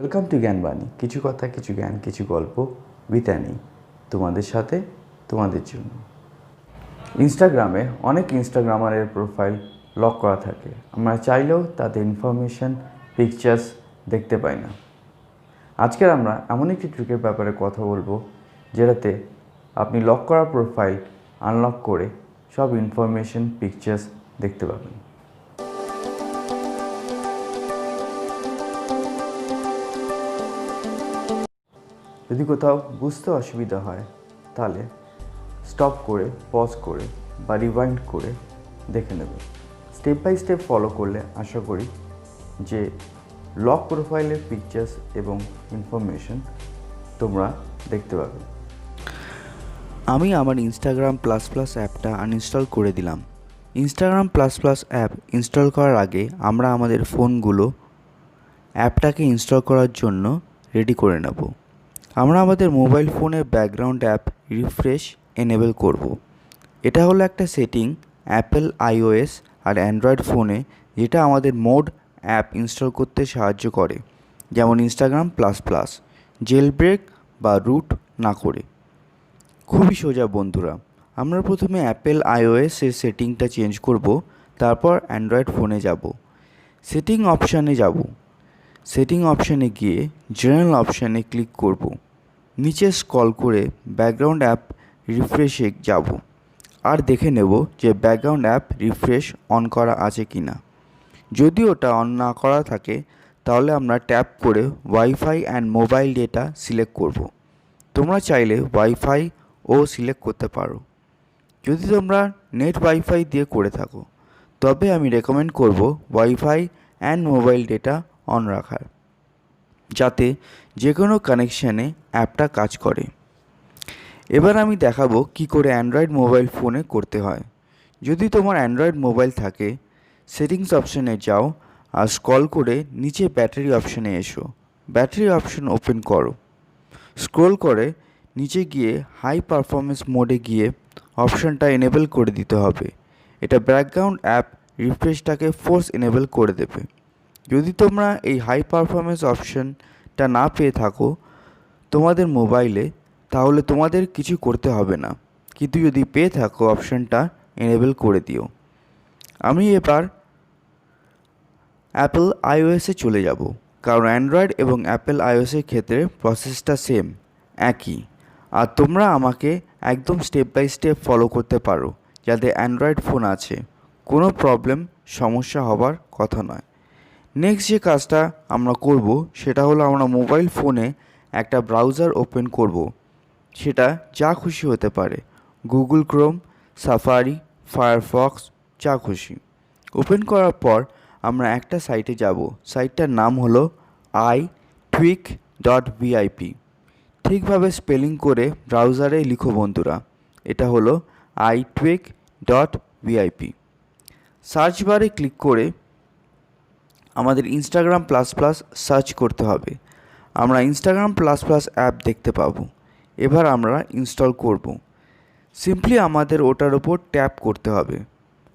Welcome to জ্ঞানবাণী, কিছু কথা, কিছু জ্ঞান, কিছু গল্প উইথ অ্যানি, তোমাদের সাথে, তোমাদের জন্য। ইনস্টাগ্রামে অনেক ইনস্টাগ্রামারের প্রোফাইল লক করা থাকে। আমরা চাইলেও তাদের ইনফরমেশন, পিকচার্স দেখতে পাই না। আজকের আমরা এমন একটি ট্রিকের ব্যাপারে কথা বলবো যেটাতে আপনি লক করা প্রোফাইল আনলক করে সব ইনফরমেশন, পিকচার্স দেখতে পাবেন। যদি কোথাও বুঝতে অসুবিধা হয় তাহলে স্টপ করে, পজ করে বা রিওয়াইন্ড করে দেখে নেবে। স্টেপ বাই স্টেপ ফলো করলে আশা করি যে লক প্রোফাইলের পিকচার্স এবং ইনফরমেশন তোমরা দেখতে পাবে। আমি আমার ইনস্টাগ্রাম প্লাস প্লাস অ্যাপটা আনইনস্টল করে দিলাম। Instagram plus plus app install করার আগে আমরা আমাদের ফোনগুলো অ্যাপটাকে ইনস্টল করার জন্য রেডি করে নেব। আমরা আমাদের মোবাইল ফোনের ব্যাকগ্রাউন্ড অ্যাপ রিফ্রেশ এনেবল করব। এটা হলো একটা সেটিং অ্যাপেল আইওএস আর অ্যান্ড্রয়েড ফোনে, যেটা আমাদের মোড অ্যাপ ইনস্টল করতে সাহায্য করে, যেমন Instagram plus plus, jailbreak বা রুট না করে। খুবই সোজা বন্ধুরা। আমরা প্রথমে অ্যাপেল আইওএসের সেটিংটা চেঞ্জ করব, তারপর অ্যান্ড্রয়েড ফোনে যাব। সেটিং অপশানে যাব। সেটিং অপশানে গিয়ে জেনারেল অপশানে ক্লিক করব। নিচে স্ক্রল করে ব্যাকগ্রাউন্ড অ্যাপ রিফ্রেশে যাব আর দেখে নেব যে ব্যাকগ্রাউন্ড অ্যাপ রিফ্রেশ অন করা আছে কি না। যদি ওটা অন না করা থাকে তাহলে আমরা ট্যাপ করে wifi and mobile data select করব। তোমরা চাইলে ওয়াইফাই ও সিলেক্ট করতে পারো যদি তোমরা নেট ওয়াইফাই দিয়ে করে থাকো, তবে আমি রেকমেন্ড করব wifi and mobile data on রাখার, যাতে যে কোনো কানেকশানে অ্যাপটা কাজ করে। এবার আমি দেখাবো কি করে অ্যান্ড্রয়েড মোবাইল ফোনে করতে হয়। যদি তোমার অ্যান্ড্রয়েড মোবাইল থাকে, সেটিংস অপশানে যাও আর স্ক্রল করে নিচে ব্যাটারি অপশানে এসো। ব্যাটারি অপশান ওপেন করো। স্ক্রল করে নিচে গিয়ে হাই পারফরমেন্স মোডে গিয়ে অপশানটা এনেবল করে দিতে হবে। এটা ব্যাকগ্রাউন্ড অ্যাপ রিফ্রেশটাকে ফোর্স এনেবল করে দেবে। যদি তোমরা এই হাই পারফরমেন্স অপশানটা না পেয়ে থাকো তোমাদের মোবাইলে, তাহলে তোমাদের কিছু করতে হবে না, কিন্তু যদি পেয়ে থাকো অপশানটা এনেবল করে দিও। আমি এবার অ্যাপেল আইওএসে চলে যাব, কারণ অ্যান্ড্রয়েড এবং অ্যাপেল আইওএসের ক্ষেত্রে প্রসেসটা সেম, একই। আর তোমরা আমাকে একদম স্টেপ বাই স্টেপ ফলো করতে পারো, যাতে অ্যান্ড্রয়েড ফোন আছে, কোনো সমস্যা হবার কথা নয়। নেক্সট যে কাজটা আমরা করব সেটা হলো আমরা মোবাইল ফোনে একটা ব্রাউজার ওপেন করব। সেটা যা খুশি হতে পারে, গুগল ক্রোম, সাফারি, ফায়ারফক্স, যা খুশি। ওপেন করার পর আমরা একটা সাইটে যাব। সাইটটার নাম হলো itwik.vip। ঠিকভাবে স্পেলিং করে ব্রাউজারে লিখো বন্ধুরা, এটা হলো itwik.vip। সার্চ বারে ক্লিক করে আমাদের ইনস্টাগ্রাম প্লাস প্লাস সার্চ করতে হবে। আমরা ইনস্টাগ্রাম প্লাস প্লাস অ্যাপ দেখতে পাবো। এবার আমরা ইনস্টল করব। সিম্পলি আমাদের ওটার ওপর ট্যাপ করতে হবে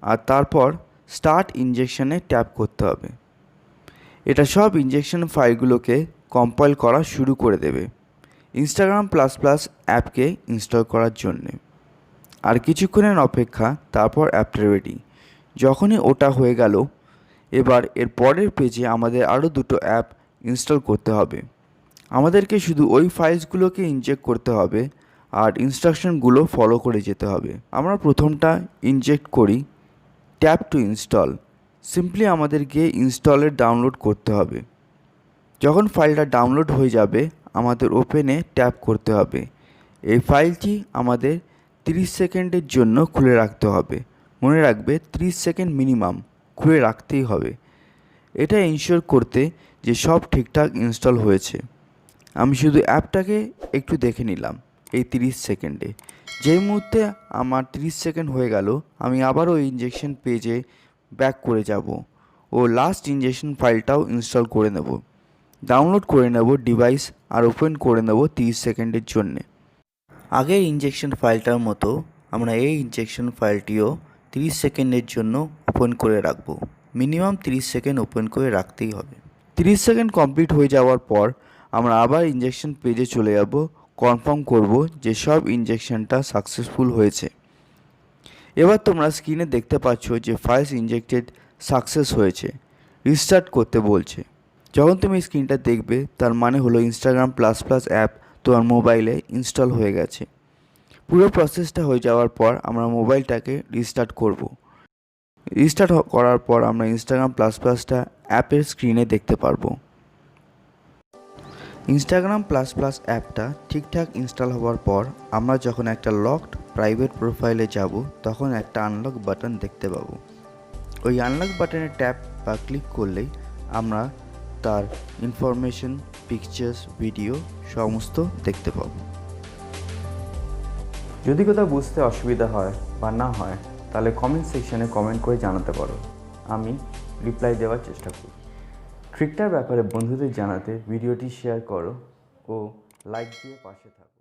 আর তারপর স্টার্ট ইনজেকশনে ট্যাপ করতে হবে। এটা সব ইনজেকশন ফাইলগুলোকে কম্পাইল করা শুরু করে দেবে ইনস্টাগ্রাম প্লাস প্লাস অ্যাপকে ইনস্টল করার জন্যে। আর কিছুক্ষণের অপেক্ষা, তারপর অ্যাপটা রেডি। যখনই ওটা হয়ে গেল, এবার এর পরের পেজে আমাদের আরও দুটো অ্যাপ ইনস্টল করতে হবে। আমাদেরকে শুধু ওই ফাইলসগুলোকে ইনজেক্ট করতে হবে আর ইনস্ট্রাকশনগুলো ফলো করে যেতে হবে। আমরা প্রথমটা ইনজেক্ট করি, ট্যাপ টু ইনস্টল। সিম্পলি আমাদের গিয়ে ইনস্টলের ডাউনলোড করতে হবে। যখন ফাইলটা ডাউনলোড হয়ে যাবে আমাদের ওপেনে ট্যাপ করতে হবে। এই ফাইলটি আমাদের 30 সেকেন্ডের জন্য খুলে রাখতে হবে। মনে রাখবে 30 সেকেন্ড মিনিমাম খুলে রাখতেই হবে। এটা ইনশিওর করতে যে সব ঠিকঠাক ইনস্টল হয়েছে। আমি শুধু অ্যাপটাকে একটু দেখে নিলাম এই 30 সেকেন্ডে। যেই মুহূর্তে আমার 30 সেকেন্ড হয়ে গেল, আমি আবারও ইনজেকশন পেজে ব্যাক করে যাব ও লাস্ট ইনজেকশন ফাইলটাও ইনস্টল করে নেব, ডাউনলোড করে নেব ডিভাইস আর ওপেন করে নেব 30 সেকেন্ডের জন্যে। আগের ইনজেকশন ফাইলটার মতো আমরা এই ইনজেকশন ফাইলটিও 30 সেকেন্ডের জন্য ওপেন করে রাখবো। মিনিমাম 30 সেকেন্ড ওপেন করে রাখতেই হবে। 30 সেকেন্ড কমপ্লিট হয়ে যাওয়ার পর আমরা আবার ইনজেকশন পেজে চলে যাব, কনফার্ম করব যে সব ইনজেকশনটা সাকসেসফুল হয়েছে। এবার তোমরা স্ক্রিনে দেখতে পাচ্ছ যে ফাইলস ইনজেক্টেড সাকসেস হয়েছে, রিস্টার্ট করতে বলছে। যখন তুমি স্ক্রিনটা দেখবে তার মানে হলো ইনস্টাগ্রাম প্লাস প্লাস অ্যাপ তোমার মোবাইলে ইনস্টল হয়ে গেছে। পুরো প্রসেসটা হয়ে যাওয়ার পর আমরা মোবাইলটাকে রিস্টার্ট করব। রিস্টার্ট করার পর আমরা ইনস্টাগ্রাম প্লাস প্লাসটা অ্যাপের স্ক্রিনে দেখতে পারবো। ইনস্টাগ্রাম প্লাস প্লাস অ্যাপটা ঠিকঠাক ইনস্টল হওয়ার পর আমরা যখন একটা লকড প্রাইভেট প্রোফাইলে যাব তখন একটা আনলক বাটন দেখতে পাবো। ওই আনলক বাটনে ট্যাপ বা ক্লিক করলেই আমরা তার ইনফরমেশন, পিকচার্স, ভিডিও সমস্ত দেখতে পাবো। যদি কোথাও বুঝতে অসুবিধা হয় বা না হয় তাহলে কমেন্ট সেকশনে কমেন্ট করে জানাতে পারো, আমি রিপ্লাই দেওয়ার চেষ্টা করি। ট্রিকটার ব্যাপারে বন্ধুদের জানাতে ভিডিওটি শেয়ার করো ও লাইক দিয়ে পাশে থাকো।